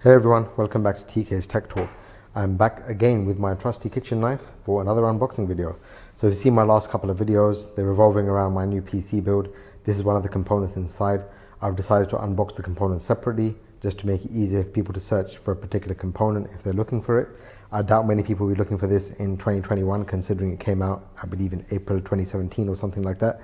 Hey everyone, welcome back to TK's Tech Talk. I'm back again with my trusty kitchen knife for another unboxing video. So if you see my last couple of videos, they're revolving around my new PC build. This is one of the components inside. I've decided to unbox the components separately just to make it easier for people to search for a particular component if they're looking for it. I doubt many people will be looking for this in 2021 considering it came out, I believe, in April 2017 or something like that.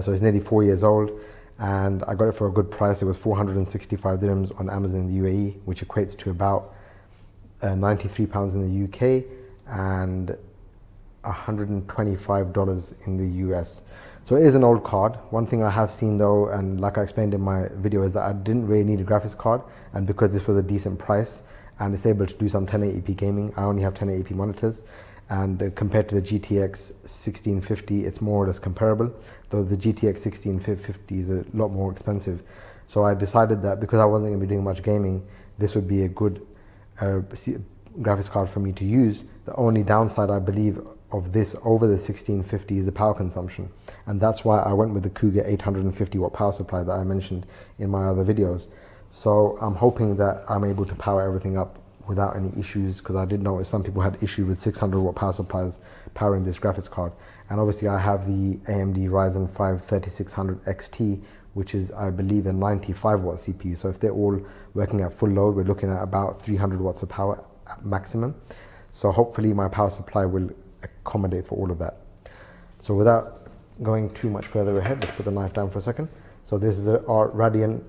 So it's nearly 4 years old. And I got it for a good price. It was 465 dirhams on Amazon in the UAE, which equates to about 93 pounds in the UK and $125 in the US. So it is an old card. One thing I have seen though, and like I explained in my video, is that I didn't really need a graphics card, and because this was a decent price and it's able to do some 1080p gaming, I only have 1080p monitors. And compared to the GTX 1650, it's more or less comparable, though the GTX 1650 is a lot more expensive. So I decided that because I wasn't going to be doing much gaming, this would be a good graphics card for me to use. The only downside, I believe, of this over the 1650 is the power consumption. And that's why I went with the Cougar 850 watt power supply that I mentioned in my other videos. So I'm hoping that I'm able to power everything up without any issues, because I did notice some people had issue with 600 watt power supplies powering this graphics card. And obviously I have the AMD Ryzen 5 3600 XT, which is, I believe, a 95 watt CPU. So if they're all working at full load, we're looking at about 300 watts of power at maximum. So hopefully my power supply will accommodate for all of that. So without going too much further ahead, let's put the knife down for a second. So this is the Radeon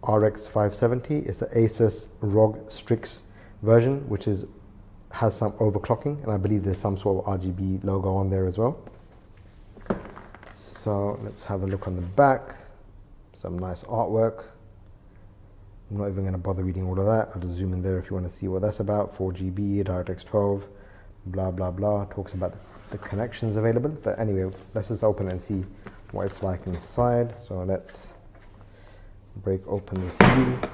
RX 570. It's the Asus ROG Strix version, which has some overclocking, and I believe there's some sort of RGB logo on there as well. So let's have a look on the back. Some nice artwork. I'm not even going to bother reading all of that. I'll just zoom in there if you want to see what that's about. 4GB, DirectX 12, blah blah blah. Talks about the connections available. But anyway, let's just open it and see what it's like inside. So let's break open the seal.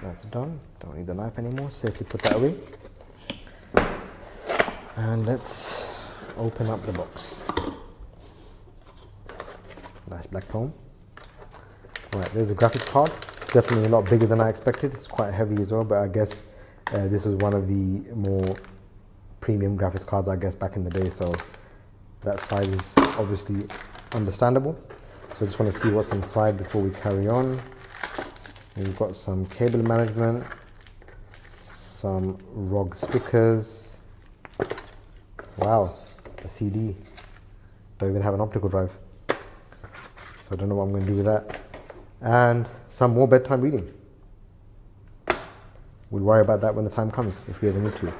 That's done. Don't need the knife anymore. Safely put that away. And let's open up the box. Nice black foam. Right, there's a graphics card. It's definitely a lot bigger than I expected. It's quite heavy as well, but I guess this was one of the more premium graphics cards, I guess, back in the day. So that size is obviously understandable. So I just want to see what's inside before we carry on. We've got some cable management, some ROG stickers. Wow, a CD. Don't even have an optical drive. So I don't know what I'm going to do with that. And some more bedtime reading. We'll worry about that when the time comes, if we ever need to.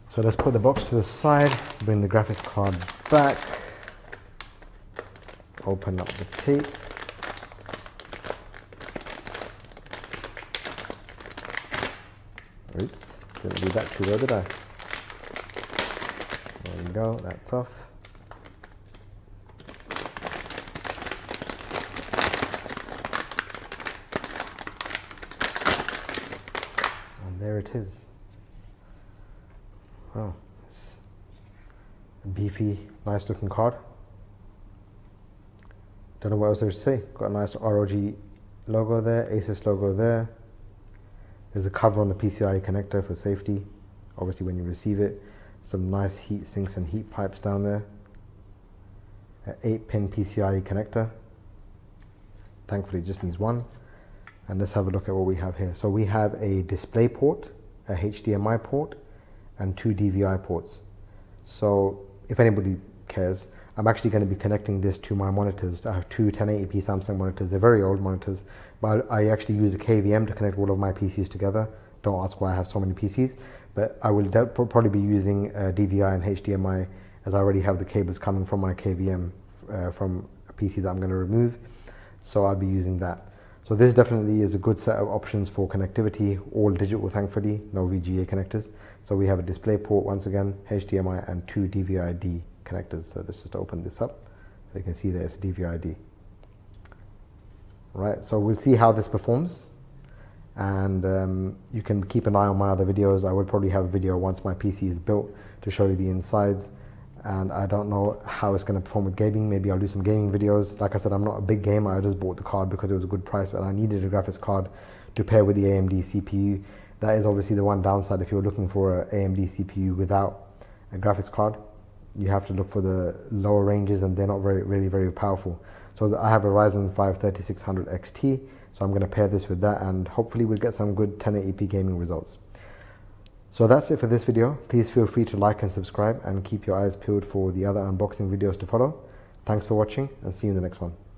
So let's put the box to the side, bring the graphics card back, open up the tape. Oops, didn't do that too well, did I? There we go, that's off. And there it is. Oh, it's a beefy, nice looking card. Don't know what else there is to say. Got a nice ROG logo there, Asus logo there. There's a cover on the Pcie Connector for safety, obviously when you receive it. Some nice heat sinks and heat pipes down there. An 8-pin Pcie Connector. Thankfully it just needs one. And let's have a look at what we have here. So we have a display port, a HDMI port, and 2 DVI ports. So if anybody cares, I'm actually going to be connecting this to my monitors. I have two 1080p Samsung monitors. They're very old monitors, but I actually use a KVM to connect all of my PCs together. Don't ask why I have so many PCs, but I will probably be using DVI and HDMI, as I already have the cables coming from my KVM from a PC that I'm going to remove. So I'll be using that. So this definitely is a good set of options for connectivity, all digital thankfully, no VGA connectors. So we have a display port once again, HDMI, and 2 DVI-D connectors. So let's just open this up. So you can see there's DVI-D. Right, so we'll see how this performs. And you can keep an eye on my other videos. I will probably have a video once my PC is built to show you the insides and I don't know how it's going to perform with gaming. Maybe I'll do some gaming videos. Like I said, I'm not a big gamer. I just bought the card because it was a good price and I needed a graphics card to pair with the AMD CPU. That is obviously the one downside. If you're looking for an AMD CPU without a graphics card, you have to look for the lower ranges and they're not really very powerful. So I have a Ryzen 5 3600 XT, so I'm going to pair this with that and hopefully we'll get some good 1080p gaming results. So that's it for this video. Please feel free to like and subscribe and keep your eyes peeled for the other unboxing videos to follow. Thanks for watching and see you in the next one.